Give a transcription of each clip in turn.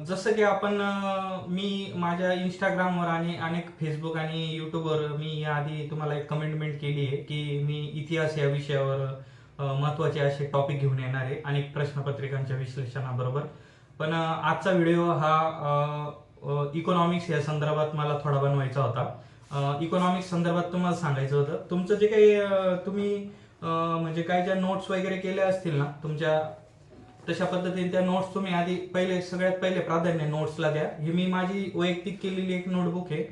जसं की आपण मी माझ्या इंस्टाग्रामवर आणि अनेक फेसबुक आणि युट्यूबवर मी याआधी तुम्हाला एक कमेंटमेंट केली आहे की मी इतिहास या विषयावर महत्त्वाचे असे टॉपिक घेऊन येणार आहे अनेक प्रश्नपत्रिकांच्या विश्लेषणाबरोबर. पण आजचा व्हिडिओ हा इकॉनॉमिक्स या संदर्भात मला थोडा बनवायचा होता. इकॉनॉमिक्स संदर्भात तुम्हाला सांगायचं होतं तुमचं जे काही तुम्ही म्हणजे काही ज्या नोट्स वगैरे केल्या असतील ना तुमच्या, तशा पद्धतीने त्या नोट्स तुम्ही आधी सगळ्यात पहिले प्राधान्य नोट्सला द्या. ही मी माझी वैयक्तिक केलेली एक नोटबुक आहे.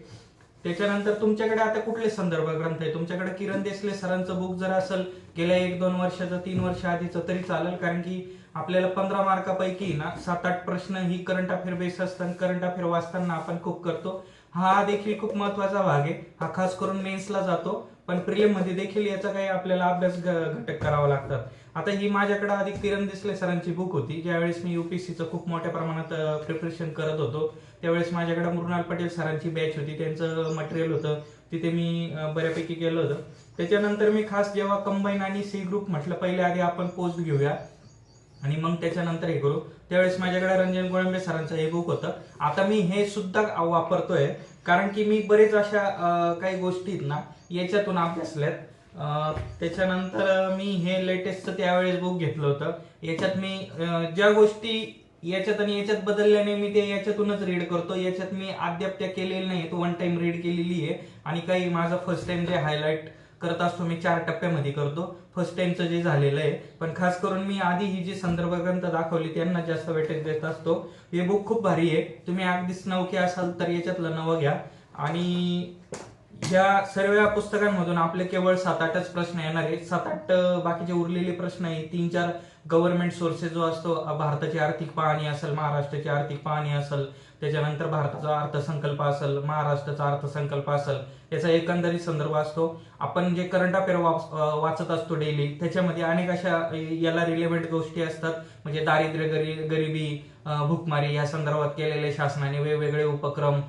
त्याच्यानंतर तुमच्याकडे आता कुठले संदर्भ ग्रंथ आहे, तुमच्याकडे किरण देसले सरांचं बुक जर असेल गेल्या 1-2 वर्षाचं 3 वर्ष आधीचं तरी चालेल, कारण की आपल्याला 15 मार्कापैकी ना 7-8 प्रश्न ही करंट अफेअर बेस असतात. करंट अफेअर वाचताना आपण खूप करतो. हा देखील खूप महत्वाचा भाग आहे. हा खास करून मेन्सला जातो, पण प्रिलिम मध्ये देखील याचा काही आपल्याला अभ्यास घटक करावा लागतात. आता ही माझ्याकडे आधी किरण देसले सरांची बुक होती. ज्यावेळेस मी युपीएससीचं खूप मोठ्या प्रमाणात प्रिपरेशन करत होतो त्यावेळेस माझ्याकडे मृणाल पटेल सरांची बॅच होती, त्यांचं मटेरियल होतं, तिथे मी बऱ्यापैकी केलं होतं. त्याच्यानंतर मी खास जेव्हा कंबाईन आणि सी ग्रुप म्हटलं पहिले आधी आपण पोस्ट घेऊया आणि मग त्याच्यानंतर हे करू, त्यावेळेस माझ्याकडे रंजन गोळंबे सरांचं हे बुक होतं. आता मी हे सुद्धा वापरतोय कारण की मी बरेच अशा काही गोष्टी ना याच्यातून अभ्यासल्यात. त्याच्यानंतर मी हे लेटेस्टचं त्यावेळेस बुक घेतलं होतं. याच्यात मी ज्या गोष्टी याच्यात आणि याच्यात बदलल्याने मी ते याच्यातूनच रीड करतो. याच्यात मी अद्याप त्या केलेल्या नाही, तो 1 टाइम रीड केलेली आहे आणि काही माझं फर्स्ट टाइम जे हायलाइट करत असतो मी 4 टप्प्यामध्ये करतो फर्स्ट टाइमचं जे झालेलं आहे. पण खास करून मी आधी ही जी संदर्भ ग्रंथ दाखवली त्यांना जास्त वेटेज देत असतो. हे बुक खूप भारी आहे, तुम्ही अगदीच नवखे असाल तर याच्यातलं नवं घ्या. आणि या सर्व पुस्तकांमधून आपले केवळ 7-8च प्रश्न येणार आहेत. 7-8 बाकीचे उरलेले प्रश्न आहे 3-4 गव्हर्नमेंट सोर्सेस जो असतो, भारताची आर्थिक पाहणी असेल, महाराष्ट्राची आर्थिक पाहणी असेल, त्याच्यानंतर भारताचा अर्थसंकल्प असेल, महाराष्ट्राचा अर्थसंकल्प असेल, याचा एकंदरीत संदर्भ असतो. आपण जे करंट अफेअर वाचत असतो डेली त्याच्यामध्ये अनेक अशा याला रिलेव्हंट गोष्टी असतात. म्हणजे दारिद्र्य, गरिबी, भूकमारी या संदर्भात केलेले शासनाने वेगवेगळे उपक्रम,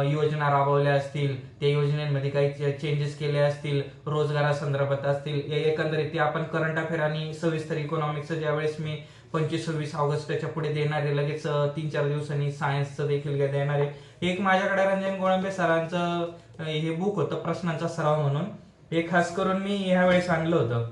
योजना राबवल्या असतील, त्या योजनेमध्ये काही चेंजेस केले असतील, रोजगारासंदर्भात असतील, एकंदरीत ते आपण करंट अफेअर आणि सविस्तर इकॉनॉमिक्सचं ज्यावेळेस मी 25-26 ऑगस्टच्या पुढे देणार आहे, लगेच 3-4 दिवसांनी सायन्सचं देखील देणार आहे. एक माझ्याकडे रंजन गोळंबे सरांचं हे बुक होतं प्रश्नांचा सराव म्हणून, हे खास करून मी ह्यावेळेस आणलं होतं.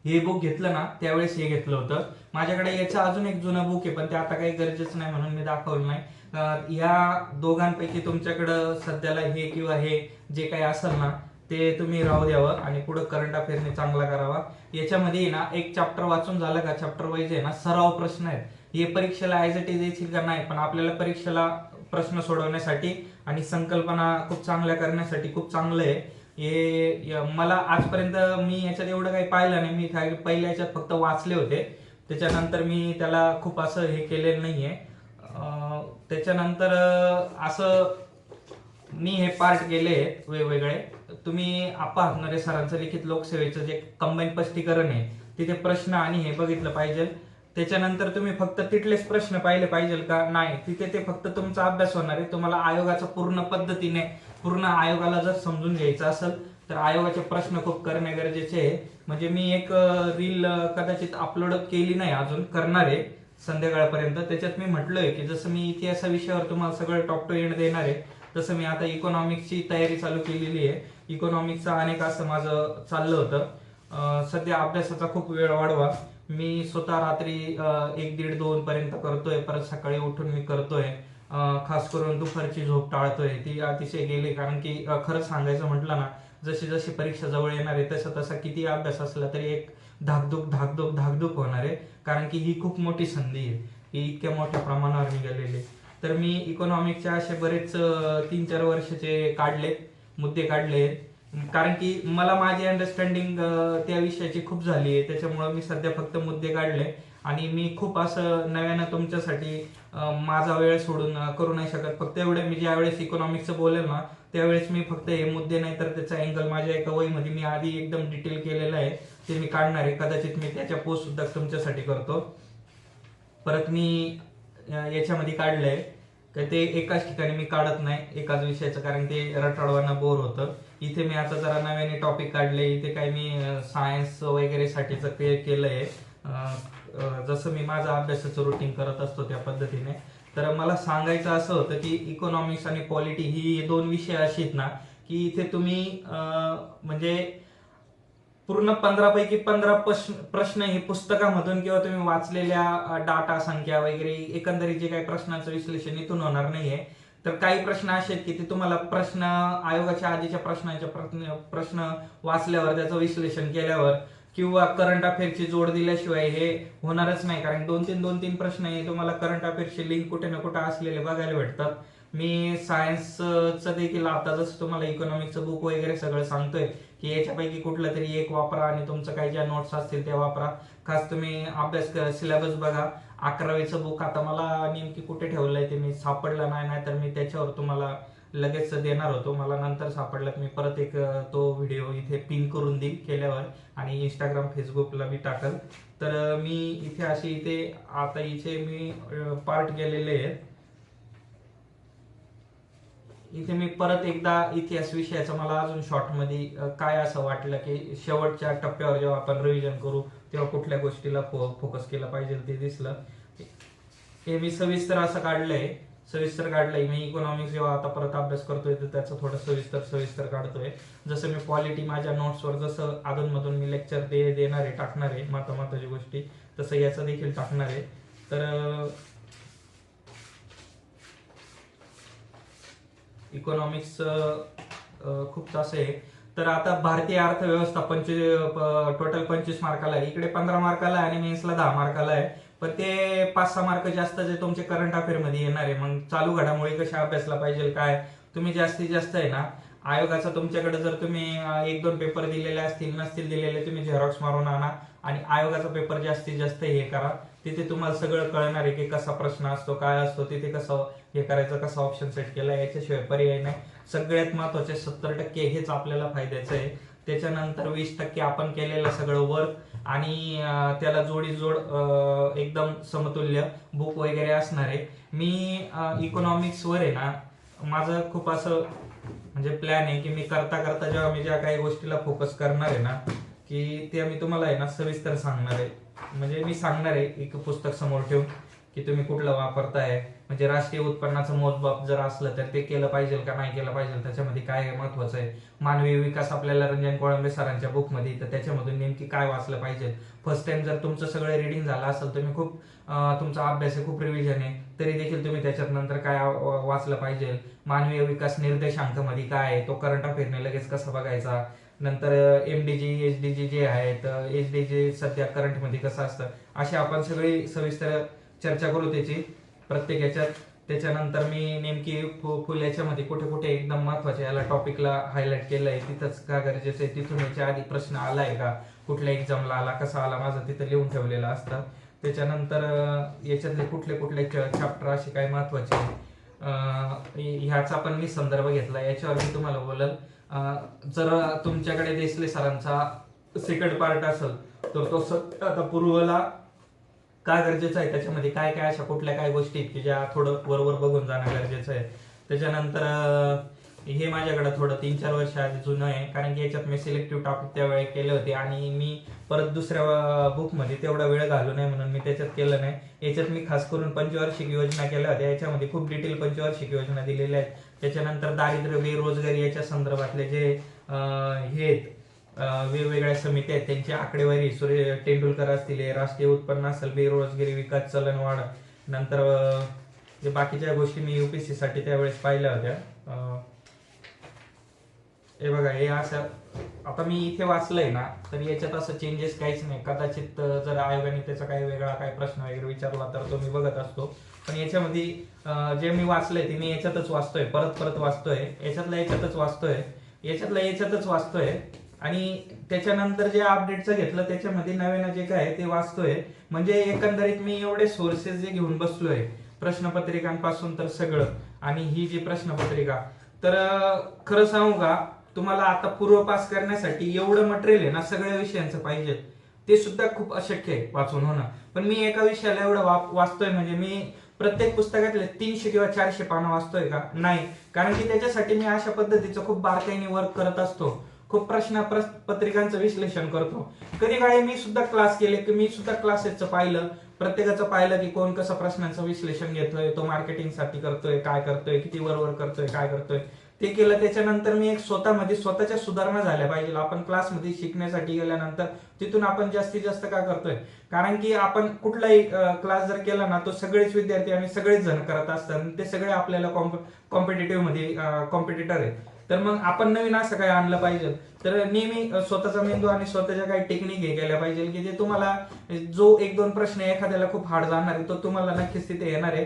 हे बुक घेतलं ना त्यावेळेस हे घेतलं होतं. माझ्याकडे याचं अजून एक जुनं बुक आहे पण ते आता काही गरजेचं नाही म्हणून मी दाखवलं नाही. या दोघांपैकी तुमच्याकडं सध्याला हे किंवा हे जे काही असेल ना ते तुम्ही राहू द्यावं आणि पुढे करंट अफेअरने चांगला करावा. याच्यामध्ये ना एक चॅप्टर वाचून झालं का चॅप्टर वाईज आहे ना सराव प्रश्न आहेत. हे परीक्षेला ॲज इट इज येतील का नाही, पण आपल्याला परीक्षेला प्रश्न सोडवण्यासाठी आणि संकल्पना खूप चांगल्या करण्यासाठी खूप चांगलं आहे. हे मला आजपर्यंत मी याच्यात एवढं काही पाहिलं नाही. मी पहिल्या याच्यात फक्त वाचले होते, त्याच्यानंतर मी त्याला खूप असं हे केलेलं नाहीये. त्याच्यानंतर असं मी हे पार्ट केले वेगवेगळे. तुम्ही आप्पा हातनरे सरांचं लिखित लोकसेवेचं जे कंबाईन स्पष्टीकरण आहे तिथे प्रश्न आणि हे बघितलं पाहिजे. त्याच्यानंतर तुम्ही फक्त तिथलेच प्रश्न पाहिले पाहिजे का नाही, तिथे ते फक्त तुमचा अभ्यास होणार आहे. तुम्हाला आयोगाचा पूर्ण आयोगाला जर समजून घ्यायचं असेल तर आयोगाचे प्रश्न खूप करणे गरजेचे आहे. म्हणजे मी एक रील कदाचित अपलोड केली नाही अजून, करणार आहे संध्याकाळपर्यंत. त्याच्यात मी म्हटलोय की जसं मी इतिहासा विषयावर तुम्हाला सगळं टॉप टू एंड देणार आहे तसं मी आता इकॉनॉमिक्सची तयारी चालू केलेली आहे. इकॉनॉमिक्सचा अनेक असं माझं चाललं होतं. सध्या अभ्यासाचा खूप वेळ वाढवा. मी स्वतः रात्री 1-1:30-2 पर्यंत करतोय, परत सकाळी उठून मी करतोय. खास करून दुपारची झोप टाळतोय, ती अतिशय गेली. कारण की खरं सांगायचं म्हटलं ना जशी जशी परीक्षा जवळ येणार आहे तसा तसा किती अभ्यास असला तरी एक धाकधूक होणार आहे. कारण की ही खूप मोठी संधी आहे, ही इतक्या मोठ्या प्रमाणावर निघालेली. तर मी इकॉनॉमिक्सचे असे बरेच 3-4 वर्षाचे मुद्दे काढले, कारण की मला माझी अंडरस्टँडिंग त्या विषयाची खूप झाली आहे. त्याच्यामुळे मी सध्या फक्त मुद्दे काढले आणि मी खूप असं नव्यानं तुमच्यासाठी माझा वेळ सोडून करू नाही शकत. फक्त एवढे मी ज्यावेळेस इकॉनॉमिक्सचं बोलेल ना त्यावेळेस मी फक्त हे मुद्दे नाही तर त्याचा अँगल माझ्या एका वहीमध्ये मी आधी एकदम डिटेल केलेलं आहे, ते मी काढणार आहे. कदाचित मी त्याच्या पोस्ट सुद्धा तुमच्यासाठी करतो. परत मी याच्यामध्ये काढलंय तर ते एकाच ठिकाणी मी काढत नाही एकाच विषयाचं, कारण ते रटाळवाना बोर होतं. इथे मी आता जरा नव्याने टॉपिक काढले. इथे काय मी सायन्स वगैरे साठीचं ते केलंय, जसं मी माझा अभ्यासाचं रुटीन करत असतो त्या पद्धतीने. तर मला सांगायचं असं होतं की इकॉनॉमिक्स आणि पॉलिटी ही दोन विषय असे आहेत ना की इथे तुम्ही म्हणजे पूर्ण 15 पैकी 15 प्रश्न हे पुस्तकामधून किंवा तुम्ही वाचलेल्या डाटा संख्या वगैरे एकंदरीत जे काही प्रश्नांचं विश्लेषण इथून होणार नाहीये. तर काही प्रश्न असे आहेत की ते तुम्हाला प्रश्न आयोगाच्या आधीच्या प्रश्नांच्या प्रश्न वाचल्यावर त्याचं विश्लेषण केल्यावर किंवा करंट अफेअरची जोड दिल्याशिवाय हे होणारच नाही. कारण दोन तीन प्रश्न हे तुम्हाला करंट अफेअरची लिंक कुठे ना कुठे असलेले बघायला भेटतात. मी सायन्सचं देखील आता जसं तुम्हाला इकॉनॉमिक्सचं बुक वगैरे सगळं सांगतोय की याच्यापैकी कुठलं तरी एक वापरा आणि तुमचं काही ज्या नोट्स असतील त्या वापरा. खास तुम्ही अभ्यास सिलेबस बघा. 11वीचं बुक आता मला नेमकी कुठे ठेवलंय ते मी सापडलं नाही, तर मी त्याच्यावर तुम्हाला लगेच देणार होतो. मला नंतर सापडलं मी परत एक तो व्हिडिओ इथे पिन करून देईल केल्यावर आणि इंस्टाग्राम फेसबुकला मी टाकल. तर मी इथे आता इथे मी पार्ट केलेले आहेत. इथे मी परत एकदा इतिहास विषयाचं मला अजून शॉर्टमध्ये काय असं वाटलं की शेवटच्या टप्प्यावर जेव्हा आपण रिव्हिजन करू तेव्हा कुठल्या गोष्टीला फोकस केला पाहिजे ते दिसलं. हे मी सविस्तर काढलंय. मी इकॉनॉमिक्स जेव्हा आता परत अभ्यास करतोय तर त्याचं थोडं सविस्तर काढतोय. जसं मी पॉलिटी माझ्या नोट्सवर जसं अधूनमधून मी लेक्चर देणार आहे, टाकणार आहे महत्वाच्या गोष्टी, तसं याचं देखील टाकणार आहे. तर इकॉनॉमिक्स खूप तास आहे. तर आता भारतीय अर्थव्यवस्था टोटल 25 मार्काला आहे. इकडे 15 मार्काला आहे आणि मेन्सला 10 मार्काला आहे. पण ते 5-6 मार्क जास्त जे तुमचे करंट अफेअर मध्ये येणार आहे. मग चालू घडामोडी कशा अभ्यासला पाहिजे काय तुम्ही जास्तीत जास्त आहे ना आयोगाचा तुमच्याकडे जर तुम्ही 1-2 पेपर दिलेले असतील नसतील दिलेले तुम्ही झेरॉक्स मारून आणा आणि आयोगाचा पेपर जास्तीत जास्त हे करा. तिथे तुम्हाला सगळं कळणार आहे की कसा प्रश्न असतो काय असतो तिथे कसं हे करायचं कसा ऑप्शन सेट केला याच्याशिवाय पर्याय नाही. सगळ्यात महत्वाचे 70% हेच आपल्याला फायद्याचं आहे. त्याच्यानंतर 20% आपण केलेलं सगळं वर्क आणि त्याला जोड एकदम समतुल्य बुक वगैरे असणार आहे. मी इकॉनॉमिक्स वर आहे ना माझं खूप असं म्हणजे प्लॅन आहे की मी करता जेव्हा मी ज्या काही गोष्टीला फोकस करणार आहे ना की ते मी तुम्हाला आहे ना सविस्तर सांगणार आहे. म्हणजे मी सांगणार आहे एक पुस्तक समोर ठेवून की तुम्ही कुठलं वापरताय. म्हणजे राष्ट्रीय उत्पन्नाचं मोजमाप जर असलं तर ते केलं पाहिजे का नाही केलं पाहिजे, त्याच्यामध्ये काय महत्वाचं आहे. मानवी विकास आपल्याला रंजन कोळंबे सरांच्या बुकमध्ये, तर त्याच्यामधून नेमकी काय वाचलं पाहिजे. फर्स्ट टाइम जर तुमचं सगळं रिडिंग झालं असेल तुम्ही खूप तुमचा अभ्यास आहे खूप रिव्हिजन आहे तरी देखील तुम्ही त्याच्यात नंतर काय वाचलं पाहिजे. मानवीय विकास निर्देशांक मध्ये काय आहे तो करंट अफेअरने लगेच कसा बघायचा. नंतर MDG HDG जे आहेत HDG सध्या करंट मध्ये कसं असतं अशी आपण सगळी सविस्तर चर्चा करू त्याची प्रत्येक याच्यात. त्याच्यानंतर मी नेमकी फुल याच्यामध्ये कुठे कुठे एकदम महत्वाच्या याला टॉपिकला हायलाइट केलंय तिथंच का गरजेचं आहे, तिथून याच्या आधी प्रश्न आलाय का, कुठल्या एक्झामला आला कसा आला माझं तिथं लिहून ठेवलेलं असतं. त्याच्यानंतर याच्यातले कुठले चॅप्टर असे काय महत्वाचे ह्याचा पण मी संदर्भ घेतला याच्यावर मी तुम्हाला बोलल. जर तुमच्याकडे देसले सरांचा सेकंड पार्ट असेल तर तो आता पूर्वला का गरजेचं आहे त्याच्यामध्ये काय काय अशा कुठल्या काय गोष्टी आहेत की ज्या थोडं वरवर बघून जाणं गरजेचं आहे. त्याच्यानंतर हे माझ्याकडे थोडं 3-4 वर्ष आधी जुनं आहे कारण की याच्यात मी सिलेक्टिव्ह टॉपिक त्यावेळी केले होते आणि मी परत दुसऱ्या बुकमध्ये तेवढा वेळ घालू नये म्हणून मी त्याच्यात केलं नाही. याच्यात मी खास करून पंचवार्षिक योजना केल्या होत्या. याच्यामध्ये खूप डिटेल पंचवार्षिक योजना दिलेल्या आहेत. त्याच्यानंतर दारिद्र्य बेरोजगारी याच्या संदर्भातले जे हे वेगवेगळ्या समित्या आहेत त्यांची आकडेवारी सूर्य तेंडुलकर असतील, राष्ट्रीय उत्पन्न असेल, बेरोजगारी विकास चलनवाढ, नंतर जे बाकीच्या गोष्टी मी UPSC साठी त्यावेळेस पाहिल्या होत्या. हे बघा हे असं आता मी इथे वाचलंय ना तर याच्यात असं चेंजेस काहीच नाही. कदाचित जर आयोगाने त्याचा काही वेगळा काही प्रश्न वगैरे विचारला तर तो मी बघत असतो. पण याच्यामध्ये जे मी वाचलंय ते मी याच्यातच वाचतोय परत वाचतोय याच्यातच वाचतोय आणि त्याच्यानंतर जे अपडेटचं घेतलं त्याच्यामध्ये नवीन जे काय ते वाचतोय. म्हणजे एकंदरीत मी एवढे सोर्सेस जे घेऊन बसलोय प्रश्नपत्रिकांपासून तर सगळं आणि ही जी प्रश्नपत्रिका तर खरं सांगू का तुम्हाला आता पूर्व पास करण्यासाठी एवढं मटेरियल आहे ना सगळ्या विषयांचं पाहिजे ते सुद्धा खूप अशक्य आहे वाचून होणं. पण मी एका विषयाला एवढं वाचतोय म्हणजे मी प्रत्येक पुस्तकातले 300 किंवा 400 पानं वाचतोय का नाही, कारण की त्याच्यासाठी मी अशा पद्धतीचं खूप बारकाईने वर्क करत असतो. खूप पत्रिकांचं विश्लेषण करतो. कधी काळी मी सुद्धा क्लास केले की मी सुद्धा क्लासेसचं पाहिलं प्रत्येकाचं पाहिलं की कोण कसं प्रश्नांचं विश्लेषण घेतोय, तो मार्केटिंगसाठी करतोय, काय करतोय, किती वर करतोय, काय करतोय ते केलं. त्याच्यानंतर मी एक स्वतःमध्ये स्वतःच्या सुधारणा झाल्या पाहिजे. आपण क्लासमध्ये शिकण्यासाठी गेल्यानंतर तिथून आपण जास्तीत जास्त काय करतोय, कारण की आपण कुठलाही क्लास जर केला ना, तो सगळेच विद्यार्थी आणि सगळेच जण करत असतात, ते सगळे आपल्याला कॉम्पिटेटिव्ह मध्ये कॉम्पिटिटर आहेत. तर मग आपण नवीन असं काय आणलं पाहिजे. तर नेहमी स्वतःचा मेंदू आणि स्वतःच्या काही टेक्निक हे केल्या पाहिजे की जे तुम्हाला, जो एक दोन प्रश्न एखाद्याला खूप हार्ड जाणार आहे तो तुम्हाला नक्कीच तिथे येणार आहे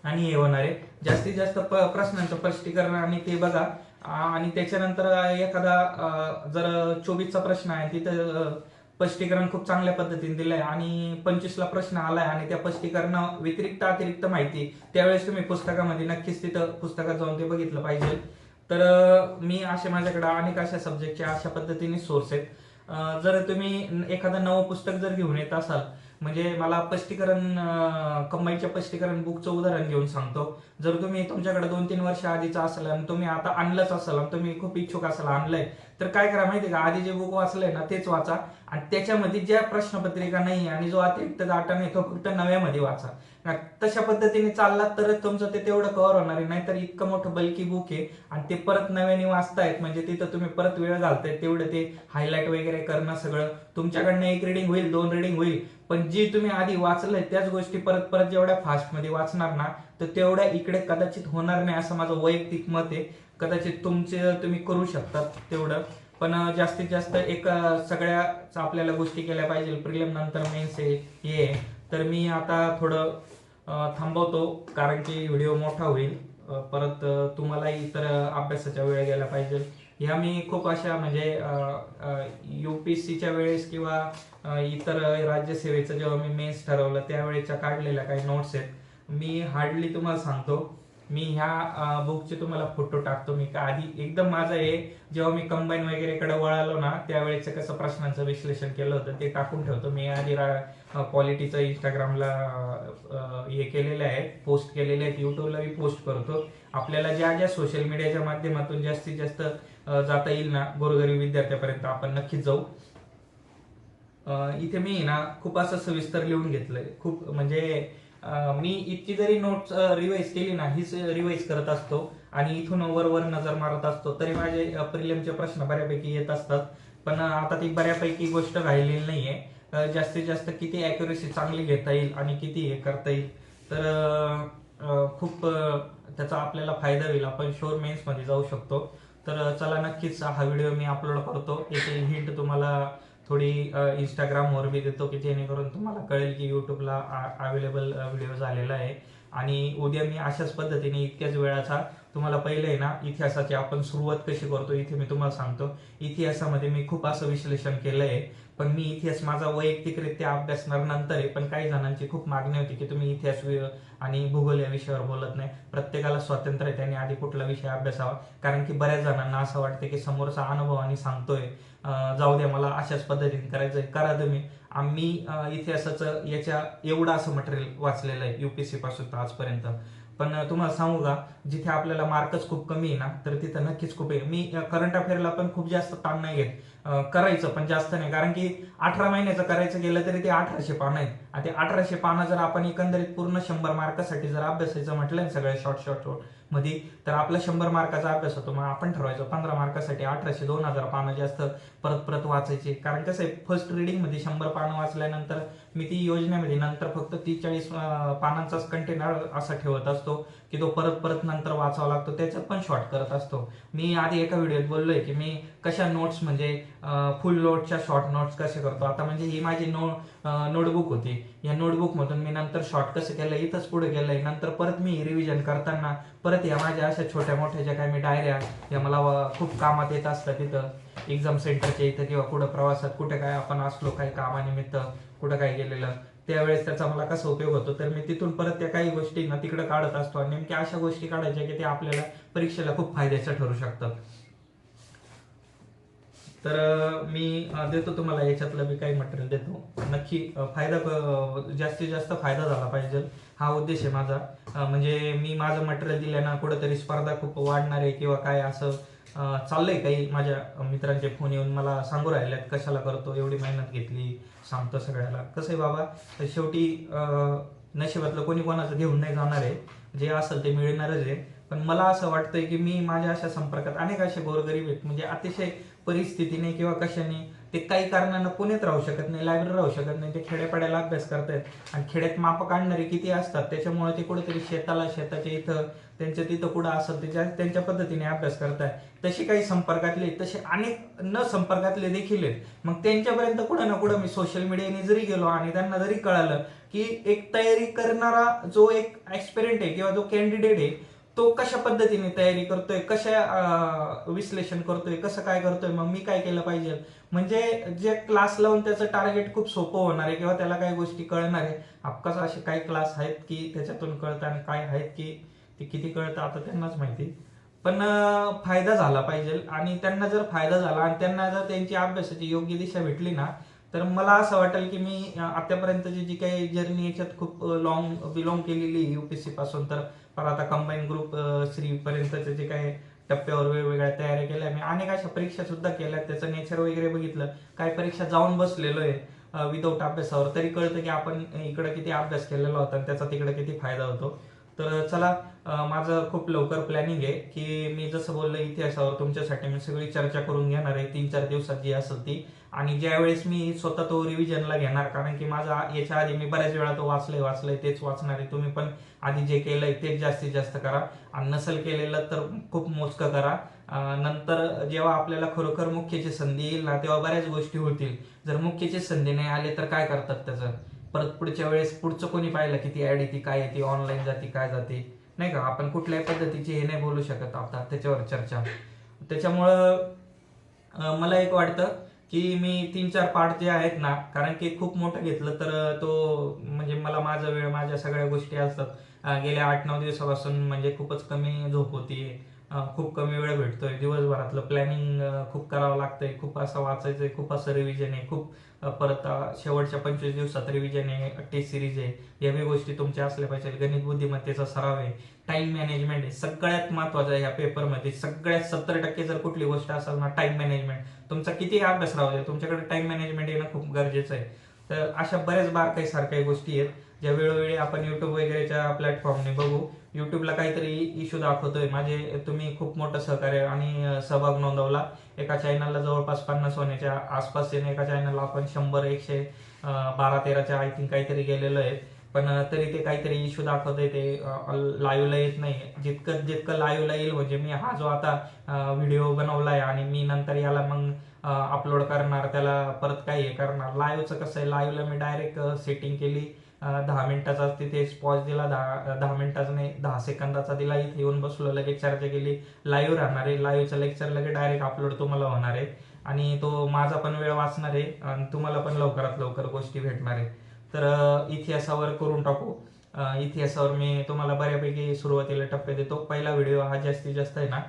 आणि हे होणार आहे. जास्तीत जास्त प्रश्नांचं स्पष्टीकरण आणि ते बघा. आणि त्याच्यानंतर एखादा जर 24चा प्रश्न आहे तिथं स्पष्टीकरण खूप चांगल्या पद्धतीने दिलंय आणि 25ला प्रश्न आलाय आणि त्या स्पष्टीकरणा व्यतिरिक्त अतिरिक्त माहिती त्यावेळेस तुम्ही पुस्तकामध्ये नक्कीच तिथं पुस्तकात जाऊन ते बघितलं पाहिजे. तर मी असे माझ्याकडे अनेक अशा सब्जेक्टचे अशा पद्धतीने सोर्स आहेत. जर तुम्ही एखादं नवं पुस्तक जर घेऊन येत असाल, म्हणजे मला स्पष्टीकरण कंबाईनच्या स्पष्टीकरण बुकचं उदाहरण घेऊन सांगतो. जर तुम्ही तुमच्याकडे 2-3 वर्ष आधीचा असेल आणि तुम्ही आता आणलंच असाल आणि तुम्ही खूप इच्छुक असाल आणलंय, तर काय करा माहितीये का, आधी जे बुक वाचलंय ना तेच वाचा आणि त्याच्यामध्ये ज्या प्रश्नपत्रिका नाही आणि जो अतिरिक्त डाटा नाही तो फक्त नव्यामध्ये वाचा. तशा पद्धतीने चाललात तरच तुमचं ते तेवढं कव्हर होणार आहे. नाहीतर इतकं मोठं बल्की बुक आहे आणि ते परत नव्याने वाचतायत म्हणजे तिथं तुम्ही परत वेळ घालताय, तेवढं ते हायलाईट वगैरे करणं सगळं तुमच्याकडनं एक रिडिंग होईल, 2 रिडिंग होईल, पण जी तुम्ही आधी वाचलंय त्याच गोष्टी परत परत जेवढ्या फास्ट मध्ये वाचणार ना तर तेवढ्या इकडे कदाचित होणार नाही, असं माझं वैयक्तिक मत आहे. कदाचित तुम्ही करू शकतात तेवढं, पण जास्तीत जास्त एक सगळ्याच आपल्याला गोष्टी केल्या पाहिजे. प्रिलिम नंतर मेन्स आहे हे. तर मी आता थोडं थांबवतो कारण की व्हिडिओ मोठा होईल. परत तुम्हालाही इतर अभ्यासाच्या वेळ गेला पाहिजे. ह्या मी खूप अशा म्हणजे UPSCच्या वेळेस किंवा इतर राज्यसेवेचं जेव्हा मी मेन्स ठरवलं त्यावेळेच्या काढलेल्या काही नोट्स आहेत. मी हार्डली तुम्हाला सांगतो, मी ह्या बुकचे तुम्हाला फोटो टाकतो. मी का आधी एकदम माझं हे जेव्हा मी कंबाईन वगैरे कडे वळालो ना त्यावेळेचं कसं प्रश्नांचं विश्लेषण केलं होतं ते टाकून ठेवतो. मी आधी पॉलिटीचं इंस्टाग्रामला हे केलेलं आहे, पोस्ट केलेले आहेत, युट्यूबला मी पोस्ट करतो. आपल्याला ज्या ज्या सोशल मीडियाच्या माध्यमातून जास्तीत जास्त जाता येईल ना गोरगरीब विद्यार्थ्यापर्यंत आपण नक्कीच जाऊ. इथे मी ना खूप असं सविस्तर लिहून घेतलंय, खूप म्हणजे मी इतकी जरी नोट्स रिवाइज केली ना, हीच रिवाइज करत असतो आणि इथून वर नजर मारत असतो, तरी माझे प्रिलिमचे प्रश्न बऱ्यापैकी येत असतात. पण आता ती बऱ्यापैकी गोष्ट राहिलेली नाहीये. जास्तीत जास्त किती अॅक्युरेसी चांगली घेता येईल आणि किती हे करता येईल, तर खूप त्याचा आपल्याला फायदा होईल. आपण शुअर मेन्स मध्ये जाऊ शकतो. तर चला नक्कीच हा व्हिडिओ मी अपलोड करतो. याची हिंट तुम्हाला थोडी इंस्टाग्रामवर बी देतो की जेणेकरून तुम्हाला कळेल की युट्यूबला अवेलेबल व्हिडिओ झालेला आहे. आणि उद्या मी अशाच पद्धतीने इतक्याच वेळाचा तुम्हाला पहिले आहे ना इतिहासाची आपण सुरुवात कशी करतो इथे मी तुम्हाला सांगतो. इतिहासामध्ये मी खूप असं विश्लेषण केलंय, पण मी इतिहास माझा वैयक्तिकरित्या अभ्यासणार नंतर आहे. पण काही जणांची खूप मागणी होती की तुम्ही इतिहास आणि भूगोल या विषयावर बोलत नाही. प्रत्येकाला स्वातंत्र्य आहे त्याने आधी कुठला विषय अभ्यासावा, कारण की बऱ्याच जणांना असं वाटतं की समोरचा अनुभवाने सांगतोय, जाऊ द्या मला अशाच पद्धतीने करायचंय, करा तुम्ही. आम्ही इतिहासाचं याच्या एवढं असं मटेरियल वाचलेलं आहे UPSC पासून तर आजपर्यंत. पण तुम्हाला सांगू का, जिथे आपल्याला मार्कच खूप कमी आहे ना तर तिथं नक्कीच खूप आहे. मी करंट अफेअरला पण खूप जास्त ताण नाही घेत, करायचं पण जास्त नाही, कारण की 18 महिन्याचं करायचं गेलं तरी ते 1800 पानं आहेत आणि ते 1800 पानं जर आपण एकंदरीत पूर्ण 100 मार्कासाठी जर अभ्यासायचं म्हटलं ना सगळ्या शॉर्ट मध्ये, तर आपला 100 मार्काचा अभ्यास होतो. मग आपण ठरवायचं 15 मार्कासाठी 1800-2000 पानं जास्त परत परत वाचायची. कारण कसं आहे, फर्स्ट रिडिंग मध्ये 100 पानं वाचल्यानंतर मी ती योजनेमध्ये नंतर फक्त 30-40 पानांचाच कंटेनर असा ठेवत असतो की तो परत परत नंतर वाचावा लागतो, त्याच्यात पण शॉर्ट करत असतो. मी आधी एका व्हिडिओत बोललोय की मी कशा नोट्स म्हणजे फुल नोट्सच्या शॉर्ट नोट्स कसे करतो. आता म्हणजे ही माझी नोटबुक होती, या नोटबुक मधून मी नंतर शॉर्ट कसं केलं इथंच पुढे केलंय. नंतर परत मी रिव्हिजन करताना परत या माझ्या अशा छोट्या मोठ्या ज्या काही मी डायऱ्या या मला खूप कामात येत असतात तिथं एक्झाम सेंटरच्या इथं किंवा कुठं प्रवासात कुठे काय आपण असलो काही कामानिमित्त कुठं काय गेलेलं त्यावेळेस त्याचा मला कसा उपयोग होतो. तर मी तिथून परत त्या काही गोष्टी ना तिकडे काढत असतो आणि नेमक्या अशा गोष्टी काढायच्या की ते आपल्याला परीक्षेला खूप फायद्याच्या ठरू शकतात. तर मी देतो तुम्हाला याच्यातलं मी काही मटेरियल देतो, नक्की फायदा जास्तीत जास्त फायदा झाला पाहिजे हा उद्देश आहे माझा. म्हणजे मी माझं मटेरियल दिल्यानं कुठेतरी स्पर्धा खूप वाढणार आहे किंवा काय असं चाललंय काही माझ्या मित्रांचे फोन येऊन मला सांगू राहिलेत कशाला करतो, एवढी मेहनत घेतली, सांगतो सगळ्याला. कसं आहे बाबा, तर शेवटी नशिबातलं कोणी कोणाचं घेऊन नाही जाणार आहे, जे असेल ते मिळणारच आहे. पण मला असं वाटतंय की मी माझ्या अशा संपर्कात अनेक असे गोरगरीब आहेत, म्हणजे अतिशय परिस्थितीने किंवा कशाने ते काही कारणानं पुण्यात राहू शकत नाही, लायब्ररी राहू शकत नाही, ते खेड्यापाड्याला अभ्यास करतायत. आणि खेड्यात मापं काढणारे किती असतात, त्याच्यामुळे ते कुठेतरी शेताच्या इथं त्यांच्या तिथं कुठं असेल त्यांच्या पद्धतीने अभ्यास करताय. तसे काही संपर्कातले, तसे अनेक न संपर्कातले देखील आहेत. मग त्यांच्यापर्यंत कुठं ना कुठं मी सोशल मीडियाने जरी गेलो आणि त्यांना जरी कळालं की एक तयारी करणारा जो एक ऍस्पिरंट आहे किंवा जो कॅन्डिडेट आहे, तो कशा पद्धतीने तयारी करतोय, कशा विश्लेषण करतोय, कसं काय करतोय, मग मी काय केलं पाहिजे, म्हणजे जे क्लास लावून त्याचं टार्गेट खूप सोपं होणार आहे किंवा त्याला काही गोष्टी कळणार आहे. अफकोर्स असे काही क्लास आहेत की त्याच्यातून कळतं आणि काय आहेत की ते किती कळतं आता त्यांनाच माहिती. पण फायदा झाला पाहिजे, आणि त्यांना जर फायदा झाला आणि त्यांना जर त्यांची अभ्यासाची योग्य दिशा भेटली ना, तर मला असं वाटेल की मी आतापर्यंतची जी काही जर्नी याच्यात खूप लॉंग बिलॉंग केलेली UPSC पासून तर आता कंबाईन ग्रुप 3 पर्यंतचे जे काही टप्प्यावर वेगवेगळ्या तयाऱ्या केल्या, मी अनेक अशा परीक्षा सुद्धा केल्या, त्याचं नेचर वगैरे बघितलं, काही परीक्षा जाऊन बसलेलो आहे विदाऊट अभ्यासावर, तरी कळतं की आपण इकडे किती अभ्यास केलेला होता आणि त्याचा तिकडे किती फायदा होतो. तर चला, माझं खूप लवकर प्लॅनिंग आहे की मी जसं बोललो इतिहासावर तुमच्यासाठी मी सगळी चर्चा करून घेणार आहे 3-4 दिवसात जी असेल ती. आणि ज्यावेळेस मी स्वतः तो रिव्हिजनला घेणार, कारण की माझा याच्या आधी मी बऱ्याच वेळा तो वाचलंय तेच वाचणार आहे. तुम्ही पण आधी जे केलंय तेच जास्तीत जास्त करा, आणि नसेल केलेलं तर खूप मोजकं करा. नंतर जेव्हा आपल्याला खरोखर मुख्यची संधी येईल ना, तेव्हा बऱ्याच गोष्टी होतील. जर मुख्यची संधी नाही आली तर काय करतात त्याचं, परत पुढच्या वेळेस पुढचं कोणी पाहिलं की ती ऍड येते, काय येते, ऑनलाईन जाते, काय जाते, नाही का. आपण कुठल्याही पद्धतीची हे नाही बोलू शकत आता त्याच्यावर चर्चा. त्याच्यामुळं मला एक वाटतं की मी 3-4 पार्ट जे आहेत ना, कारण की खूप मोठं घेतलं तर तो म्हणजे मला माझा वेळ, माझ्या सगळ्या गोष्टी असतात. गेल्या 8-9 दिवसापासून म्हणजे खूपच कमी झोप होती, खूप कमी वेळ भेटतोय, दिवसभरातलं प्लॅनिंग खूप करावं लागतंय, खूप असं वाचायचंय, खूप असं रिव्हिजन आहे, खूप परत शेवटच्या 25 दिवसात रिव्हिजन आहे, टेस्ट सिरीज आहे, या बी गोष्टी तुमच्या असल्या पाहिजे. गणित बुद्धिमत्तेचा सराव आहे, टाइम मॅनेजमेंट आहे, सगळ्यात महत्वाचं आहे ह्या पेपरमध्ये. सगळ्यात 70% जर कुठली गोष्ट असेल ना, टाइम मॅनेजमेंट. तुमचा किती अभ्यास राहू द्या, तुमच्याकडे टाइम मॅनेजमेंट येणं खूप गरजेचं आहे. तर अशा बऱ्याच बारकाई सारख्या गोष्टी आहेत ज्या वेळोवेळी आपण युट्यूब वगैरेच्या प्लॅटफॉर्मने बघू. युट्यूबला काहीतरी इश्यू दाखवतोय, माझे तुम्ही खूप मोठं सहकार्य आणि सहभाग नोंदवला. एका चॅनलला जवळपास 50 होण्याच्या आसपास आहे, एका चॅनलला आपण 100, 112-13च्या आय थिंक काहीतरी गेलेलो आहे. पण तरी ते काहीतरी इश्यू दाखवतंय, ते लाईव्हला येत नाही. जितकं जितकं लाईव्हला येईल, म्हणजे मी हा जो आता व्हिडिओ बनवलाय आणि मी नंतर याला मग अपलोड करणार, त्याला परत काही हे करणार. लाईव्हचं कसं आहे, लाईव्हला मी डायरेक्ट सेटिंग केली, 10 मिनिटाचा तिथे पॉज दिला, 10 मिनिटाचा नाही 10 सेकंदाचा दिला, इथे येऊन बसलो, लगेच चर्चा केली. लाईव्ह राहणार आहे, लाईव्हचं लेक्चर लगेच डायरेक्ट अपलोड तुम्हाला होणार आहे, आणि तो माझा पण वेळ वाचणार आहे आणि तुम्हाला पण लवकरात लवकर गोष्टी भेटणार आहे. तर इतिहासावर करून टाकू. इतिहासावर मी तुम्हाला बऱ्यापैकी सुरुवातीला टप्पे देतो. पहिला व्हिडिओ हा जास्तीत जास्त आहे ना,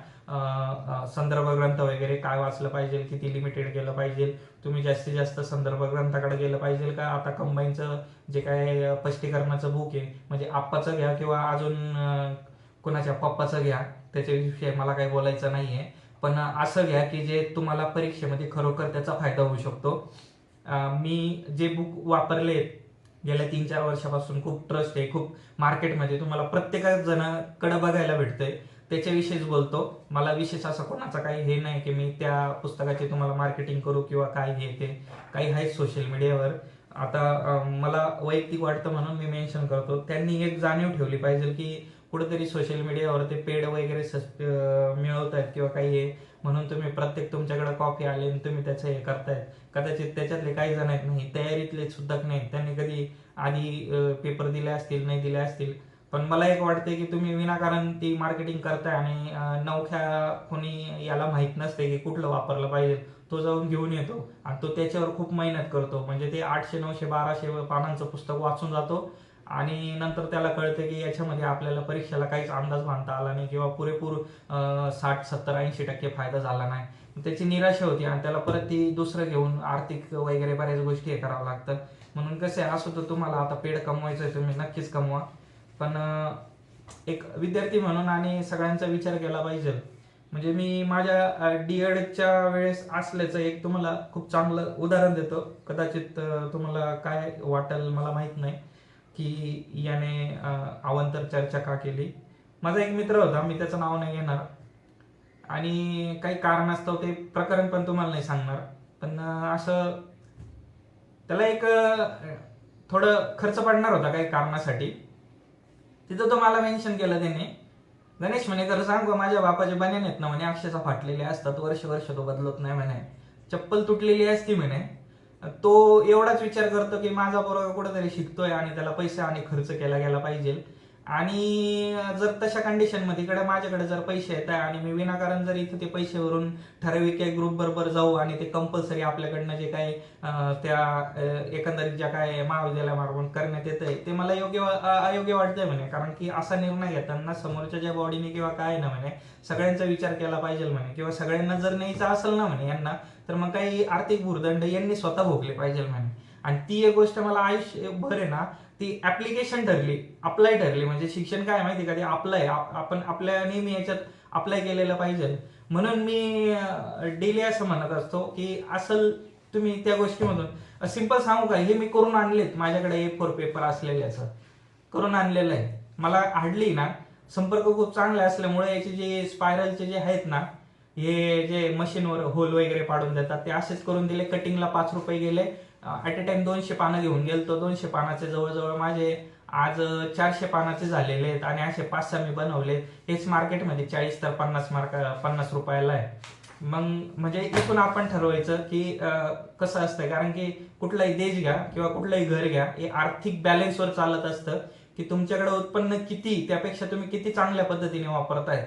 संदर्भ ग्रंथ वगैरे काय वाचलं पाहिजे, किती लिमिटेड केलं पाहिजे, तुम्ही जास्तीत जास्त संदर्भ ग्रंथाकडे गेलं पाहिजे का, आता कंबाईनचं जे काय स्पष्टीकरणाचं बुक आहे, म्हणजे आप्पाचं घ्या किंवा अजून कोणाच्या पप्पाचं घ्या, त्याच्याविषयी मला काही बोलायचं नाहीये. पण असं घ्या की जे तुम्हाला परीक्षेमध्ये खरोखर त्याचा फायदा होऊ शकतो. मी जे बुक वापरले गेल्या 3-4 वर्षापासून, खूप ट्रस्ट आहे, खूप मार्केटमध्ये तुम्हाला प्रत्येक जणांकडे बघायला भेटतंय, त्याच्याविषयीच बोलतो. मला विशेष असं कोणाचा काही हे नाही की मी त्या पुस्तकाची तुम्हाला मार्केटिंग करू किंवा काय हे ते काही आहे सोशल मीडियावर. आता मला वैयक्तिक वाटतं म्हणून मी मेन्शन करतो. त्यांनी एक जाणीव ठेवली पाहिजे की कुठेतरी सोशल मीडियावर ते पेड वगैरे मिळवत आहेत किंवा काही हे, म्हणून तुम्ही प्रत्येक तुमच्याकडे कॉपी आले आणि तुम्ही त्याचं हे करतायत. कदाचित त्याच्यातले काही जण आहेत नाही, तयारीतले सुद्धा नाही, त्यांनी कधी आधी पेपर दिले असतील, नाही दिले असतील. पण मला एक वाटतंय की तुम्ही विनाकारण ती मार्केटिंग करताय, आणि नवख्या कोणी याला माहीत नसते की कुठलं वापरलं पाहिजे, तो जाऊन घेऊन येतो आणि तो त्याच्यावर खूप मेहनत करतो. म्हणजे ते 800, 900, 1200 पानांचं पुस्तक वाचून जातो, आणि नंतर त्याला कळतं की याच्यामध्ये आपल्याला परीक्षेला काहीच अंदाज बांधता आला नाही किंवा पुरेपूर 60, 70, 80% फायदा झाला नाही. त्याची निराशा होती आणि त्याला परत ती दुसरं घेऊन आर्थिक वगैरे बऱ्याच गोष्टी हे करावं लागतं. म्हणून कसं आहे, असं तर तुम्हाला आता पेड कमवायचं आहे, तुम्ही नक्कीच कमवा. पण एक विद्यार्थी म्हणून आणि सगळ्यांचा विचार केला पाहिजे म्हणजे मी माझ्या D.Edच्या वेळेस असल्याचं एक तुम्हाला खूप चांगलं उदाहरण देतो. कदाचित तुम्हाला काय वाटेल मला माहित नाही की याने अवांतर चर्चा का केली. माझा एक मित्र होता, मी त्याचं नाव नाही घेणार, आणि काही कारणास्तव ते प्रकरण पण तुम्हाला नाही सांगणार, पण असं त्याला एक थोडं खर्च पडणार होता काही कारणासाठी. तिथं तो मला मेन्शन केलं त्याने, गणेश म्हणे खरं सांगू माझ्या बापाचे बन्यान आहेत ना म्हणे, अक्षरशः फाटलेले असतात, वर्ष वर्ष तो बदलत नाही म्हणे, चप्पल तुटलेली असती म्हणे. तो एवढाच विचार करतो की माझा पोरगा कुठेतरी शिकतोय आणि त्याला पैसे आणि खर्च केला गेला पाहिजे, आणि जर तशा कंडिशन मध्ये इकडे माझ्याकडे जर पैसे येत आहे आणि मी विनाकारण जर इथं ते पैसे भरून ठराविक एक ग्रुप बरोबर जाऊ आणि ते कंपल्सरी आपल्याकडनं जे काही एकंदरीत ज्या काय महाविद्यालयामार्फत करण्यात येत आहे ते मला अयोग्य वाटतंय म्हणे. कारण की असा निर्णय घेताना समोरच्या ज्या बॉडीने किंवा काय ना म्हणे सगळ्यांचा विचार केला पाहिजे म्हणे, किंवा सगळ्यांना जर न्यायचं असेल ना म्हणे यांना, तर मग काही आर्थिक भूर्दंड यांनी स्वतः भोगले पाहिजे म्हणे. आणि ती एक गोष्ट मला आयुष्यभर आहे ना ती ऍप्लिकेशन ठरली, अप्लाय ठरली. म्हणजे शिक्षण काय माहिती का, ते अप्लाय आपण आपल्या नेहमी याच्यात अप्लाय केलेलं पाहिजे. म्हणून मी डेली असं म्हणत असतो की असल तुम्ही त्या गोष्टीमधून सिंपल सांगू का, हे मी करून आणलेत, माझ्याकडे A4 पेपर असलेल्याचं करून आणलेलं आहे. मला हार्डली ना संपर्क खूप चांगले असल्यामुळे याचे जे स्पायरलचे जे आहेत ना, हे जे मशीनवर होल वगैरे पाडून देतात ते असेच करून दिले. कटिंगला 5 रुपये गेले. ॲट अ टाइम 200 पानं घेऊन गेलतो. 200 पानाचे जवळजवळ माझे आज 400 पानाचे झालेले आहेत, आणि असे 5-6 मी बनवले. हेच मार्केटमध्ये 40 तर 50 रुपयाला आहे. मग म्हणजे इथून आपण ठरवायचं की कसं असतं, कारण की कुठलाही देश घ्या किंवा कुठलंही घर घ्या, हे आर्थिक बॅलन्सवर चालत असतं की तुमच्याकडे उत्पन्न किती, त्यापेक्षा तुम्ही किती चांगल्या पद्धतीने वापरताय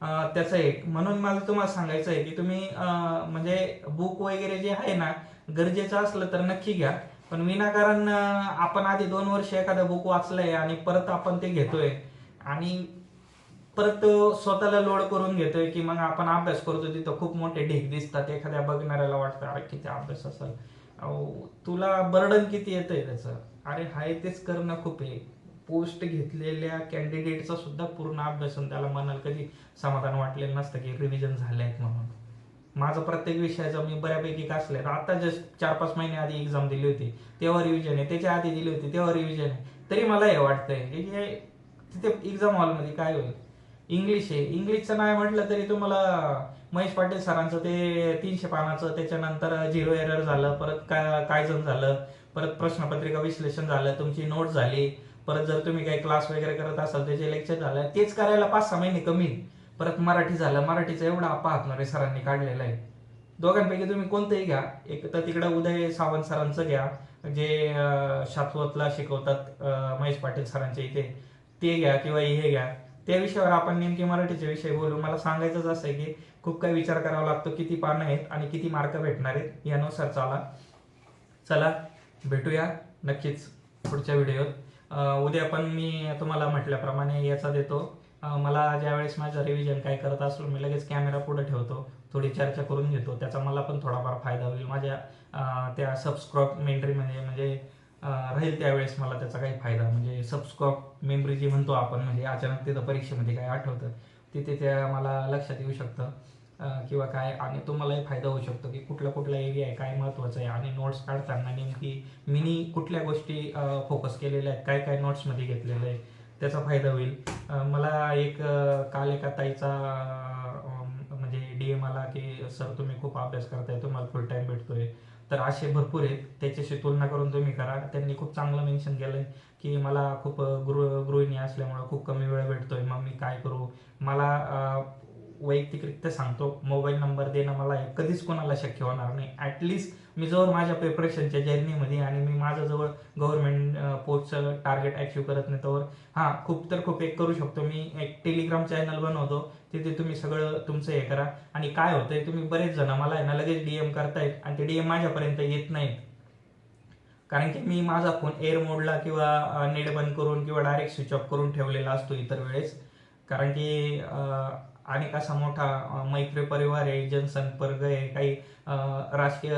त्याचं एक. म्हणून मला तुम्हाला सांगायचं आहे की तुम्ही म्हणजे बुक वगैरे जे आहे ना, गरजेचं असलं तर नक्की घ्या, पण विनाकारण आपण आधी 2 वर्ष एखादा बुक वाचलंय आणि परत आपण ते घेतोय आणि परत स्वतःला लोड करून घेतोय की मग आपण अभ्यास करतो, तिथं खूप मोठे ढीग दिसतात, एखाद्या बघणाऱ्याला वाटतं अरे किती अभ्यास असेल, तुला बर्डन किती येतंय त्याचं, अरे हाय तेच करणं खूप आहे. पोस्ट घेतलेल्या कॅन्डिडेटचा सुद्धा पूर्ण अभ्यास त्याला मनाला कधी समाधान वाटलेलं नसतं की रिव्हिजन झाले आहेत म्हणून. माझं प्रत्येक विषयाचं मी बऱ्यापैकी कसलंय, आता जस्ट 4-5 महिने आधी एक्झाम दिली होती तेव्हा रिव्हिजन आहे, त्याच्या आधी दिली होती तेव्हा रिव्हिजन आहे, तरी मला हे वाटतंय की तिथे एक्झाम हॉलमध्ये काय होईल. इंग्लिश आहे, इंग्लिशचं नाही म्हटलं तरी तुम्हाला महेश पाटील सरांचं ते 300 पानाचं, त्याच्यानंतर 0 एरर झालं, परत कायजन झालं, परत प्रश्नपत्रिका विश्लेषण झालं, तुमची नोट झाली, परत जर तुम्ही काही क्लास वगैरे करत असाल त्याचे लेक्चर झालं, तेच करायला 5-6 महिने कमी. परत मराठी झालं, मराठीचा एवढा आपा हातणारे सरांनी काढलेला आहे. दोघांपैकी तुम्ही कोणतंही घ्या, एक तर तिकडे उदय सावंत सरांचं घ्या जे शाश्वतला शिकवतात महेश पाटील सरांच्या इथे, ते घ्या किंवा हे घ्या. त्या विषयावर आपण नेमके मराठीचे विषय बोलू. मला सांगायचंच असं आहे की खूप काही विचार करावा लागतो, किती पानं आहेत आणि किती मार्क भेटणार आहेत यानुसार चला भेटूया नक्कीच पुढच्या व्हिडिओत. उद्या पण मी तुम्हाला म्हटल्याप्रमाणे याचा देतो. मला ज्यावेळेस माझं रिव्हिजन काय करत असलो मी लगेच कॅमेरा पुढे ठेवतो, थोडी चर्चा करून घेतो, त्याचा मला पण थोडाफार फायदा होईल. माझ्या त्या सबस्क्रॉब मेमरीमध्ये म्हणजे राहील त्यावेळेस मला त्याचा काही फायदा, म्हणजे सबस्क्रॉब मेमरी जी म्हणतो आपण, म्हणजे अचानक तिथं परीक्षेमध्ये काय आठवतं तिथे त्या मला लक्षात येऊ शकतं किंवा काय, आणि तुम्हालाही फायदा होऊ शकतो की कुठला एरिया आहे, काय महत्त्वाचं आहे, आणि नोट्स काढताना नेमकी मिनी कुठल्या गोष्टी फोकस केलेल्या आहेत, काय काय नोट्समध्ये घेतलेलं आहे, त्याचा फायदा होईल. मला एक काल एका ताईचा म्हणजे DM आला की सर तुम्ही खूप अभ्यास करताय, तुम्हाला फुल टाईम भेटतोय, तर असे भरपूर आहेत, त्याच्याशी तुलना करून तुम्ही करा. त्यांनी खूप चांगलं मेन्शन केलंय की मला खूप गृहिणी असल्यामुळं खूप कमी वेळ भेटतोय, मग मी काय करू. मला वैयक्तिकरित्या सांगतो, मोबाईल नंबर देणं मला कधीच कोणाला शक्य होणार नाही. ॲटलिस्ट मी जवळ माझ्या प्रिपरेशनच्या जर्नीमध्ये आणि मी माझं जवळ गव्हर्नमेंट पोस्टचं टार्गेट अचीव्ह करत नाही तर हां खूप तर खूप एक करू शकतो. मी एक टेलिग्राम चॅनल बनवतो, तिथे तुम्ही सगळं तुमचं हे करा. आणि काय होतंय, तुम्ही बरेच जण मला आहे ना लगेच DM करतायत आणि ते DM माझ्यापर्यंत येत नाहीत, कारण की मी माझा फोन एअर मोडला किंवा नेट बंद करून किंवा डायरेक्ट स्विच ऑफ करून ठेवलेला असतो इतर वेळेस. कारण की अनेक असा मोठा मैत्री परिवार आहे, जनसंपर्क आहे, काही राजकीय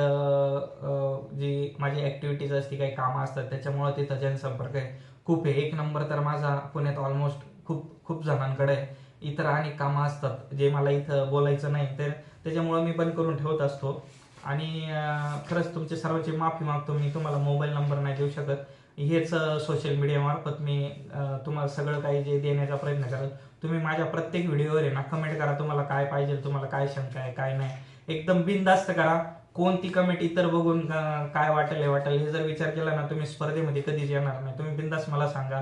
जी माझी ॲक्टिव्हिटीज असते, काही कामं असतात, त्याच्यामुळं तिथं जनसंपर्क आहे खूप आहे. 1 नंबर तर माझा पुण्यात ऑलमोस्ट खूप खूप जणांकडे आहे. इतर अनेक कामं असतात जे मला इथं बोलायचं नाही, तर त्याच्यामुळं मी बंद करून ठेवत असतो. आणि खरंच तुमची सर्वांची माफी मागतो. मी तुम्हाला मोबाईल नंबर नाही देऊ शकत. हेच सोशल मीडियामार्फत मी तुम्हाला सगळं काही जे देण्याचा प्रयत्न करेल. तुम्ही माझ्या प्रत्येक व्हिडिओवर आहे ना कमेंट करा, तुम्हाला काय पाहिजे, तुम्हाला काय शंका आहे, काय नाही. एकदम बिनधास्त करा. कोणती कमेंट इतर बघून काय वाटेल हे वाटेल हे जर विचार केला ना, तुम्ही स्पर्धेमध्ये कधीच येणार नाही. तुम्ही बिनधास्त मला सांगा.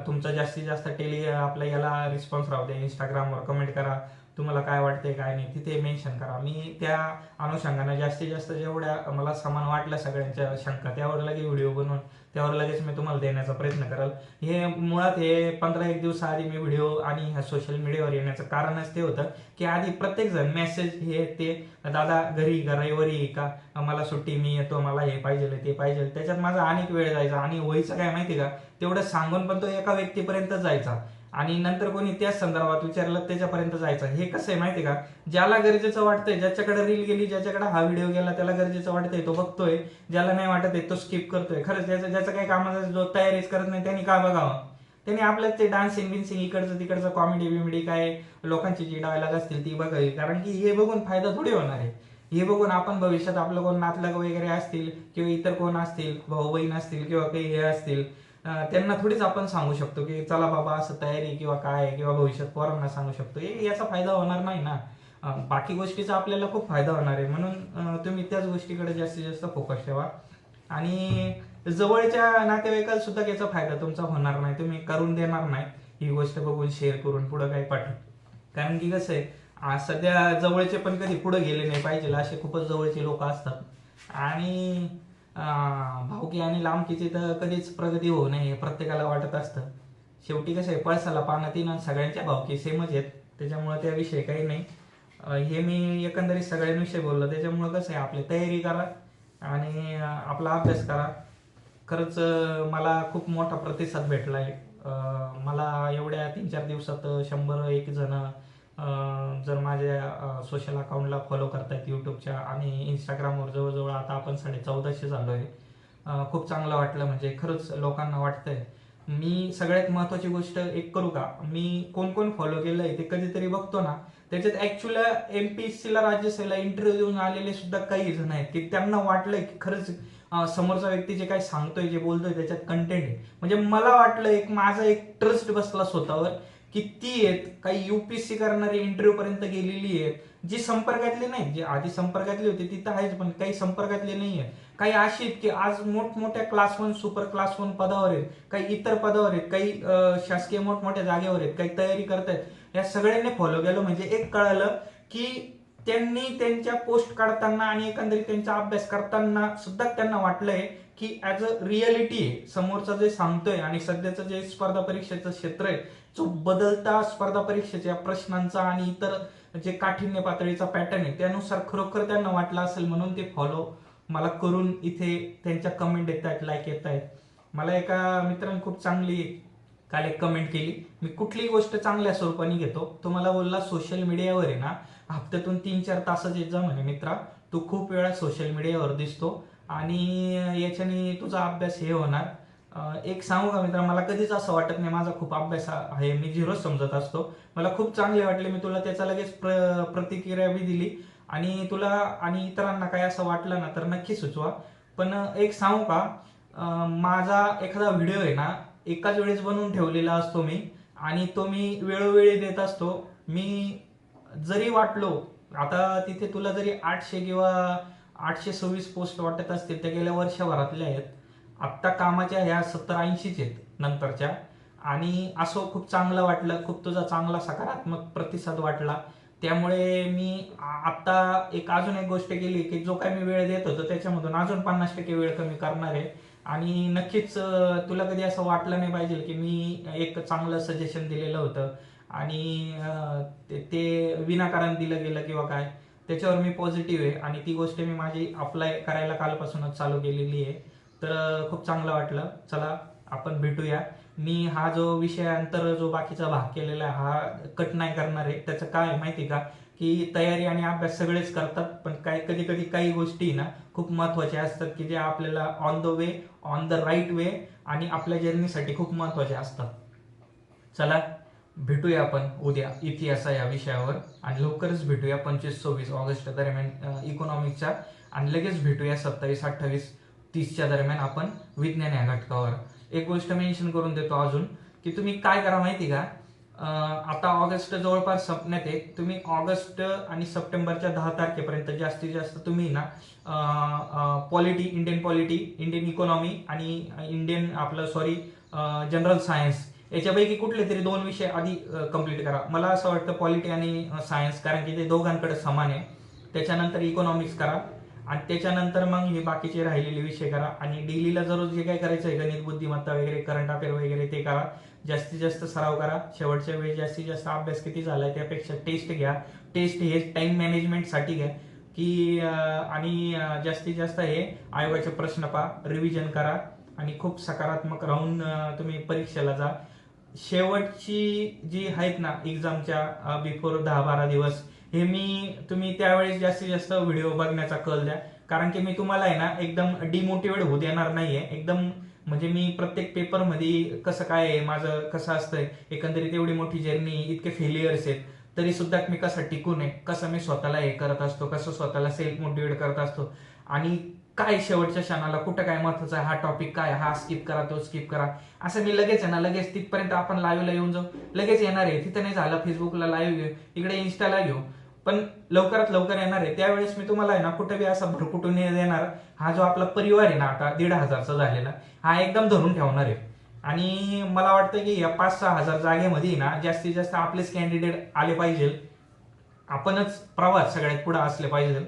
तुमचा जास्तीत जास्त आपल्या याला रिस्पॉन्स राहू द्या. इंस्टाग्रामवर कमेंट करा. तुम्हाला काय वाटतंय काय नाही तिथे मेन्शन करा. मी त्या अनुषंगानं जास्तीत जास्त जेवढ्या मला समान वाटल्या सगळ्यांच्या शंका त्यावर लगेच व्हिडिओ बनवून त्यावर लगेच मी तुम्हाला देण्याचा प्रयत्न करेल. हे मुळात हे 15-1 दिवसाआधी मी व्हिडिओ आणि ह्या सोशल मीडियावर येण्याचं कारणच ते होतं की आधी प्रत्येकजण मेसेज हे ते दादा घरी का रविवारी का मला सुट्टी मी येतो मला हे पाहिजे ते पाहिजे. त्याच्यात माझा अनेक वेळ जायचा आणि व्हायचं काय माहिती का, तेवढं सांगून पण तो एका व्यक्तीपर्यंत जायचा आणि नंतर कोणी त्याच संदर्भात विचारलं त्याच्यापर्यंत जायचं. हे कसं आहे माहिती का, ज्याला गरजेचं वाटतंय, ज्याच्याकडे रील गेली, ज्याच्याकडे हा व्हिडिओ गेला त्याला गरजेचं वाटतंय तो बघतोय, ज्याला नाही वाटत आहे तो स्किप करतोय. खरंच ज्याचं काही कामाचा जो तयारीच करत नाही त्यांनी का बघावं. त्यांनी आपल्याच ते डान्सिंग बिन्सिंग इकडचं तिकडचं कॉमेडी बिमेडी काय लोकांची जी डायलॉग असतील ती बघावी. कारण की हे बघून फायदा थोडी होणार आहे. हे बघून आपण भविष्यात आपलं कोण नातलग वगैरे असतील किंवा इतर कोण असतील, भाऊ बहीण असतील किंवा काही हे असतील, त्यांना थोडीच आपण सांगू शकतो की चला बाबा असं तयारी किंवा काय, किंवा भविष्यात पोरांना सांगू शकतो. याचा फायदा होणार नाही ना. बाकी गोष्टीचा आपल्याला खूप फायदा होणार आहे. म्हणून तुम्ही त्याच गोष्टीकडे जास्तीत जास्त फोकस ठेवा. आणि जवळच्या नातेवाईकाला सुद्धा याचा फायदा तुमचा होणार नाही. तुम्ही करून देणार नाही ही गोष्ट बघून शेअर करून पुढं काही पाठवून. कारण की कसं आहे, सध्या जवळचे पण कधी पुढे गेले नाही पाहिजे असे खूपच जवळचे लोक असतात. आणि भाऊकी आणि लांबकीची तर कधीच प्रगती होऊ नये हे प्रत्येकाला वाटत असतं. शेवटी कसं आहे, पळसाला पानं तीन आणि सगळ्यांच्या भावकी सेमच आहेत. त्याच्यामुळे त्याविषयी काही नाही. हे मी एकंदरीत सगळ्यांविषयी बोललो. त्याच्यामुळे कसं आहे, आपली तयारी करा आणि आपला अभ्यास करा. खरंच मला खूप मोठा प्रतिसाद भेटला आहे. मला एवढ्या 3-4 दिवसात 100-1 जण जर माझ्या सोशल अकाउंटला फॉलो करतायत यूट्यूबच्या आणि इंस्टाग्रामवर जवळजवळ आता आपण 1450 झालो आहे. खूप चांगलं वाटलं. म्हणजे खरंच लोकांना वाटतंय. मी सगळ्यात महत्त्वाची गोष्ट एक करू का, मी कोण कोण फॉलो केलं आहे ते कधीतरी बघतो ना, त्याच्यात ॲक्च्युअली MPSCला राज्यसेवेला इंटरव्ह्यू देऊन आलेले सुद्धा काही जण आहेत की त्यांना वाटलंय की खरंच समोरचा व्यक्ती जे काही सांगतोय जे बोलतोय त्याच्यात कंटेंट आहे. म्हणजे मला वाटलं एक माझा एक ट्रस्ट बसला स्वतःवर की ती आहेत काही UPSC करणारी इंटरव्ह्यू पर्यंत गेलेली आहेत, जी संपर्कातली नाही. जे आधी संपर्कातली होती ती तर आहेच, पण काही संपर्कातले नाही आहेत. काही अशी आहेत की आज मोठमोठ्या क्लास 1 सुपर क्लास 1 पदावर आहेत, काही इतर पदावर आहेत, काही शासकीय मोठमोठ्या जागेवर आहेत, काही तयारी करतायत. या सगळ्यांनी फॉलो केलं म्हणजे एक कळालं की त्यांनी त्यांच्या पोस्ट काढताना आणि एकंदरीत त्यांचा अभ्यास करताना सुद्धा त्यांना वाटलंय की ऍज अ रिअलिटी आहे समोरचा जे सांगतोय आणि सध्याचं जे स्पर्धा परीक्षेचं क्षेत्र आहे, जो बदलता स्पर्धा परीक्षेच्या प्रश्नांचा आणि इतर जे काठिण्य पातळीचा पॅटर्न आहे त्यानुसार खरोखर त्यांना वाटलं असेल, म्हणून ते फॉलो मला करून इथे त्यांच्या कमेंट येत आहेत, लाईक येत आहेत. मला एका मित्राने खूप चांगली काल एक कमेंट केली. मी कुठलीही गोष्ट चांगल्या स्वरूपाने घेतो. तो मला बोलला सोशल मीडियावर आहे ना हप्त्यातून 3-4 तासच येत जा म्हणे मित्रा, तू खूप वेळा सोशल मीडियावर दिसतो आणि याच्याने तुझा अभ्यास हे होणार. एक सांगू का मित्रा, मला कधीच असं वाटत नाही माझा खूप अभ्यास आहे, मी झिरोच समजत असतो. मला खूप चांगले वाटले, मी तुला त्याचा लगेच प्रतिक्रिया बी दिली. आणि तुला आणि इतरांना काय असं वाटलं ना तर नक्की सुचवा. पण एक सांगू का, माझा एखादा व्हिडिओ आहे ना एकाच वेळेस बनवून ठेवलेला असतो मी आणि तो मी वेळोवेळी देत असतो. मी जरी वाटलो आता तिथे तुला जरी 800 किंवा 826 पोस्ट वाटत असतील, त्या गेल्या वर्षभरातल्या आहेत. आत्ता कामाच्या ह्या 70-80च आहेत नंतरच्या. आणि असं खूप चांगलं वाटलं, खूप तुझा चांगला सकारात्मक प्रतिसाद वाटला. त्यामुळे मी आत्ता अजून एक गोष्ट केली की जो काही मी वेळ देत होतो त्याच्यामधून अजून 50% वेळ कमी करणार आहे. आणि नक्कीच तुला कधी असं वाटलं नाही पाहिजे की मी एक चांगलं सजेशन दिलेलं होतं आणि ते विनाकारण दिलं गेलं किंवा काय. त्याच्यावर मी पॉझिटिव्ह आहे आणि ती गोष्ट मी माझी अप्लाय करायला कालपासूनच चालू केलेली आहे. तर खूप चांगलं वाटलं. चला आपण भेटूया. मी हा जो विषयांतर जो बाकीचा भाग केलेला आहे हा कट नाही करणार आहे. त्याचं काय माहिती का, की तयारी आणि अभ्यास सगळेच करतात, पण कधी कधी काही गोष्टी ना खूप महत्त्वाच्या असतात की जे आपल्याला on the way, on the right way आणि आपल्या जर्नीसाठी खूप महत्त्वाच्या असतात. चला भेटूया आपण उद्या इतिहास या विषयावर, आणि लवकरच भेटूया 25-26 ऑगस्ट दरम्यान इकॉनॉमिकच्या, आणि लगेच भेटूया 27-28-30च्या दरम्यान आपण विज्ञान या घटकावर. एक गोष्ट मेन्शन करून देतो अजून, की तुम्ही काय करा माहिती का, आता ऑगस्ट जवळपास संपण्यात आहे. तुम्ही ऑगस्ट आणि सप्टेंबरच्या 10 तारखेपर्यंत जास्तीत जास्त तुम्ही ना polity, Indian polity, Indian economy आणि इंडियन आपलं जनरल सायन्स याच्यापैकी कुठले तरी 2 विषय आधी कंप्लीट करा. मला असं वाटतं पॉलिटी आणि सायन्स, कारण की ते दोघांकडे समान आहे. त्याच्यानंतर इकॉनॉमिक्स करा, आणि त्याच्यानंतर मग हे बाकीचे राहिलेले विषय करा. आणि डेलीला जरूर जे काय करायचं आहे, गणित, बुद्धिमत्ता वगैरे, करंट अफेअर वगैरे ते करा. जास्तीत जास्त सराव करा. शेवटच्या वेळी जास्तीत जास्त अभ्यास किती झालाय त्यापेक्षा टेस्ट घ्या. टेस्ट हे टाइम मॅनेजमेंटसाठी घ्या, की आणि जास्तीत जास्त हे आयोगाचे प्रश्न पहा, रिव्हिजन करा, आणि खूप सकारात्मक राहून तुम्ही परीक्षेला जा. शेवटची जी आहेत ना एक्झामच्या बिफोर 10-12 दिवस, हे तुम्ही त्यावेळेस जास्तीत जास्त व्हिडिओ बघण्याचा कल द्या. कारण की मी तुम्हाला आहे ना एकदम डिमोटिवेट होऊ देणार नाहीये. एकदम म्हणजे मी प्रत्येक पेपरमध्ये कसं काय आहे, माझं कसं असतंय, एकंदरीत एवढी मोठी जर्नी, इतके फेलियर्स आहेत, तरी सुद्धा मी कसं टिकून आहे, कसं मी स्वतःला हे करत असतो, कसं स्वतःला सेल्फ मोटिवेट करत असतो, आणि काय शेवटच्या क्षणाला कुठं काय महत्वाचं आहे, हा टॉपिक काय, हा स्किप करा, तो स्किप करा, असं मी लगेच आहे ना, लगेच तिथपर्यंत आपण लाईव्हला येऊन जाऊ, लगेच येणार आहे. तिथं नाही झालं फेसबुकला लाईव्ह घेऊ, इकडे इन्स्टाला घेऊ, पण लवकरात लवकर येणार आहे. त्यावेळेस मी तुम्हाला आहे ना कुठे बी असा भरकुटून देणार. हा जो आपला परिवार आहे ना आता 1,500चा झालेला, हा एकदम धरून ठेवणार आहे. आणि मला वाटतं की या 5-6 हजार जागेमध्ये ना जास्तीत जास्त आपलेच कॅन्डिडेट आले पाहिजे, आपणच प्रवास सगळ्यात पुढे असले पाहिजे.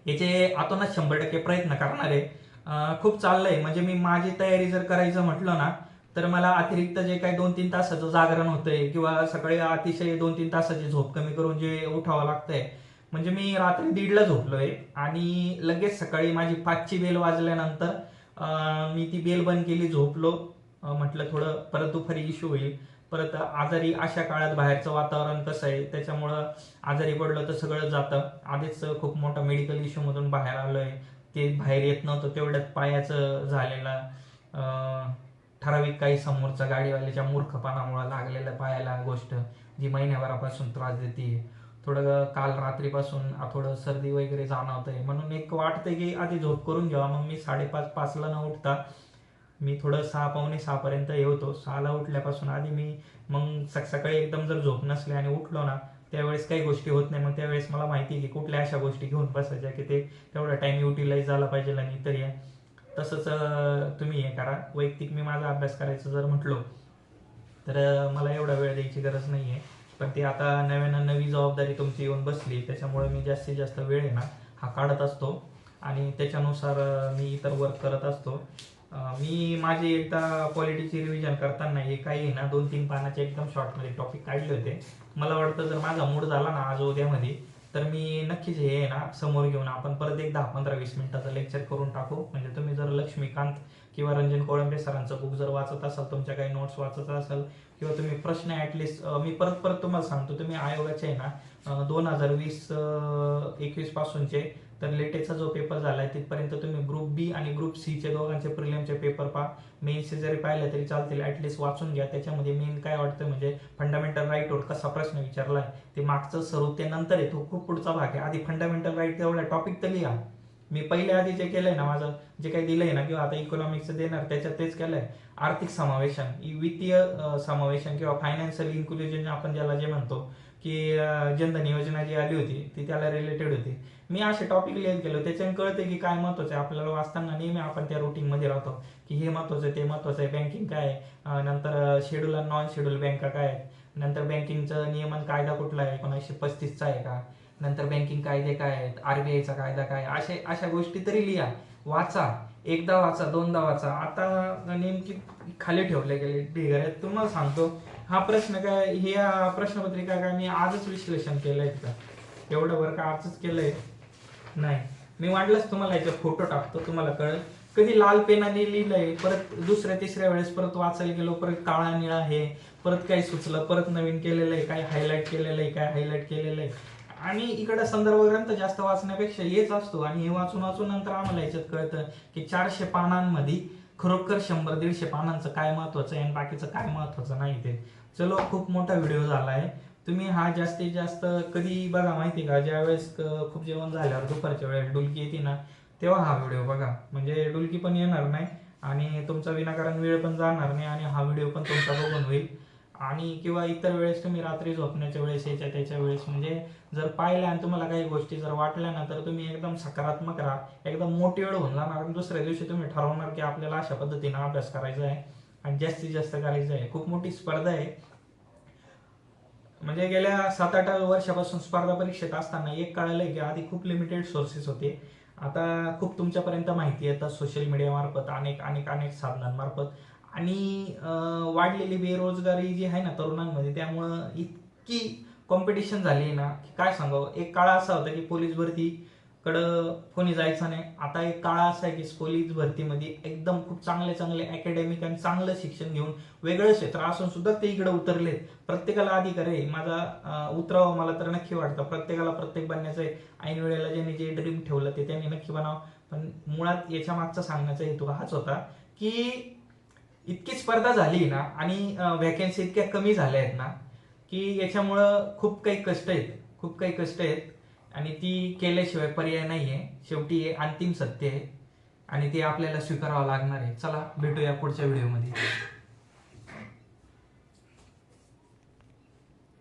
याचे आतूनच 100% प्रयत्न करणार आहे. खूप चाललंय. म्हणजे मी माझी तयारी जर करायचं म्हटलं ना, तर मला अतिरिक्त जे काही 2-3 तासाचं जागरण होतंय, किंवा सकाळी अतिशय 2-3 तासाची झोप कमी करून जे उठावं लागतंय, म्हणजे मी रात्री 1:30ला झोपलोय, आणि लगेच सकाळी माझी 5ची बेल वाजल्यानंतर मी ती बेल बंद केली, झोपलो. म्हटलं थोडं परत दुपारी इश्यू होईल, परत आजारी अशा काळात बाहेरचं वातावरण कसं आहे त्याच्यामुळं आजारी पडलं तर सगळं जातं. आधीच खूप मोठा मेडिकल इश्यू मधून बाहेर आलोय, ते बाहेर येत नव्हतं, तेवढ्यात पायाचं झालेलं ठराविक काही समोरच्या गाडीवाल्याच्या मूर्खपणामुळे लागलेल्या पायाला गोष्ट, जी महिन्याभरापासून त्रास देते. थोडं काल रात्रीपासून थोडं सर्दी वगैरे जाणवतंय, म्हणून एक वाटतंय की आधी झोप करून घ्यावा. मग मी 5:30-5ला न उठता मी थोडं 6-6:45 पर्यंत येतो. 6ला उठल्यापासून आधी मी मग सकाळी एकदम जर झोप नसली आणि उठलो ना, त्यावेळेस काही गोष्टी होत नाही. मग त्यावेळेस मला माहिती आहे की कुठल्या अशा गोष्टी घेऊन बसायच्या की ते तेवढा टाइम युटिलाइज झाला पाहिजे. आणि तरी तसंच तुम्ही हे करा. वैयक्तिक मी माझा अभ्यास करायचं जर म्हटलो तर मला एवढा वेळ द्यायची गरज नाही आहे. पण ते आता नव्यानं नवी जबाबदारी तुमची येऊन बसली, त्याच्यामुळे मी जास्तीत जास्त वेळ आहे ना हा काढत असतो, आणि त्याच्यानुसार मी इतर वर्क करत असतो. मी माझी एकदा पॉलिटीची रिव्हिजन करताना हे काही ना 2-3 पानाचे एकदम शॉर्टमध्ये टॉपिक काढले होते. मला वाटतं जर माझा मूड झाला ना आज उद्यामध्ये, तर मी नक्कीच हे आहे ना समोर घेऊन आपण परत एक 10-15-20 मिनिटाचं लेक्चर करून टाकू. म्हणजे तुम्ही जर लक्ष्मीकांत किंवा रंजन कोळंबे सरांचं बुक जर वाचत असाल, तुमच्या काही नोट्स वाचत असाल, किंवा तुम्ही प्रश्न ॲटलिस्ट मी परत तुम्हाला सांगतो, तुम्ही आयोगाचे आहे ना 2020-21 पासूनचे तर लेटेस्टचा जो पेपर झालाय तिथपर्यंत तुम्ही ग्रुप बी आणि ग्रुप सीचे दोघांचे प्रिलिमचे पेपर पहा. मेन्सचे जरी पाहिलं तरी चालतील, ॲटलिस्ट वाचून घ्या. त्याच्यामध्ये मेन काय वाटतं म्हणजे फंडामेंटल राईट आउट कसा प्रश्न विचारलाय, ते मागचं स्वरूप ते नंतर आहे, तो खूप पुढचा भाग आहे. आधी फंडामेंटल राईट तेवढा टॉपिक तर लिहा. मी पहिले आधी जे केलंय ना, माझं जे काही दिलंय ना, किंवा आता इकॉनॉमिक्सचं देणार त्याच्यात तेच केलंय. आर्थिक समावेशन, वित्तीय समावेशन किंवा फायनान्शियल इन्क्लुजन आपण ज्याला जे म्हणतो, की जनधन योजना जी आली होती ती त्याला रिलेटेड होती. मी असे टॉपिक लिहित गेलो, त्याच्याने कळते की काय महत्वाचं आहे. आपल्याला वाचताना नेहमी आपण त्या रुटीनमध्ये राहतो की हे महत्वाचं आहे, ते महत्वाचं आहे, बँकिंग काय आहे, नंतर शेड्यूल आणि नॉन शेड्यूल बँका काय आहेत, नंतर बँकिंगचं नियमन कायदा कुठला आहे, 1935चा आहे का, नंतर बँकिंग कायदे काय आहेत, आरबीआयचा कायदा काय, अशा गोष्टी तरी लिहा, वाचा. एकदा वाचा, दोनदा वाचा. आता नेमकी खाली ठेवले गेले ढिगाऱ्यात. तुम्हाला सांगतो हा प्रश्न काय, हे प्रश्नपत्रिका काय मी आजच विश्लेषण केलंय का, एवढं वर्क आजच केलंय नाही. मी वाटलंच तुम्हाला याचे फोटो टाकतो, तुम्हाला कळेल. कधी लाल पेनाने लिहिलंय, परत दुसऱ्या तिसऱ्या वेळेस परत वाचायला गेलो, परत काळा निळा हे, परत काही सुचलं, परत नवीन केलेलं आहे, काय हायलाइट केलेलं आहे, काय हायलाइट केलेलं आहे. आणि इकडे संदर्भ ग्रंथ जास्त वाचण्यापेक्षा हेच असतो, आणि हे वाचून वाचून नंतर आम्हाला याच्यात कळतं की 400 पानांमध्ये खरोखर 100-150 पानांचं काय महत्वाचं आहे आणि बाकीचं काय महत्वाचं नाही ते. चलो, खूप मोठा व्हिडिओ झाला आहे. तुम्ही हा जास्तीत जास्त कधी बघा माहिती का, ज्यावेळेस खूप जेवण झाल्यावर दुपारच्या वेळेस डुलकी येते ना, तेव्हा हा व्हिडिओ बघा. म्हणजे डुलकी पण येणार नाही आणि तुमचा विनाकारण वेळ पण जाणार नाही आणि हा व्हिडिओ पण तुमचा बघून होईल. आणि किंवा इतर वेळेस तुम्ही रात्री झोपण्याच्या वेळेस याच्या त्याच्या वेळेस म्हणजे जर पाहिलं आणि तुम्हाला काही गोष्टी जर वाटल्या ना, तर तुम्ही एकदम सकारात्मक राहा, एकदम मोटिवेट होऊन जाणार आणि दुसऱ्या दिवशी तुम्ही ठरवणार की आपल्याला अशा पद्धतीने अभ्यास करायचा आहे आणि जास्तीत जास्त करायचं आहे. खूप मोठी स्पर्धा आहे. म्हणजे गेल्या 7-8 वर्षापासून स्पर्धा परीक्षेत असताना एक कळालंय की आधी खूप लिमिटेड सोर्सेस होते. आता खूप तुमच्यापर्यंत माहिती येतात सोशल मीडिया मार्फत, अनेक अनेक अनेक साधनांमार्फत. आणि वाढलेली बेरोजगारी जी आहे ना तरुणांमध्ये, त्यामुळं इतकी कॉम्पिटिशन झाली आहे ना की काय सांगावं. एक काळ असा होता की पोलीस भरतीकडं कोणी जायचं नाही. आता एक काळ असा आहे की पोलीस भरतीमध्ये एकदम खूप चांगले चांगले अकॅडमिक आणि चांगलं शिक्षण घेऊन वेगळं क्षेत्र असून सुद्धा ते इकडे उतरलेत. प्रत्येकाला अधिकार आहे माझा उतरावं, मला तर नक्की वाटतं. प्रत्येकाला प्रत्येक बनण्याचं आहे. ऐन वेळेला ज्यांनी जे ड्रीम ठेवलं ते त्यांनी नक्की बनावं. पण मुळात याच्या मागचा सांगण्याचा हेतू हाच होता की इतकी स्पर्धा झाली ना आणि व्हॅकन्सी इतक्या कमी झाल्या आहेत ना की याच्यामुळं खूप काही कष्ट आहेत, खूप काही कष्ट आहेत आणि ती केल्याशिवाय पर्याय नाही आहे. शेवटी हे अंतिम सत्य आहे आणि ते आपल्याला स्वीकारावं लागणार आहे. चला, भेटूया पुढच्या व्हिडिओमध्ये.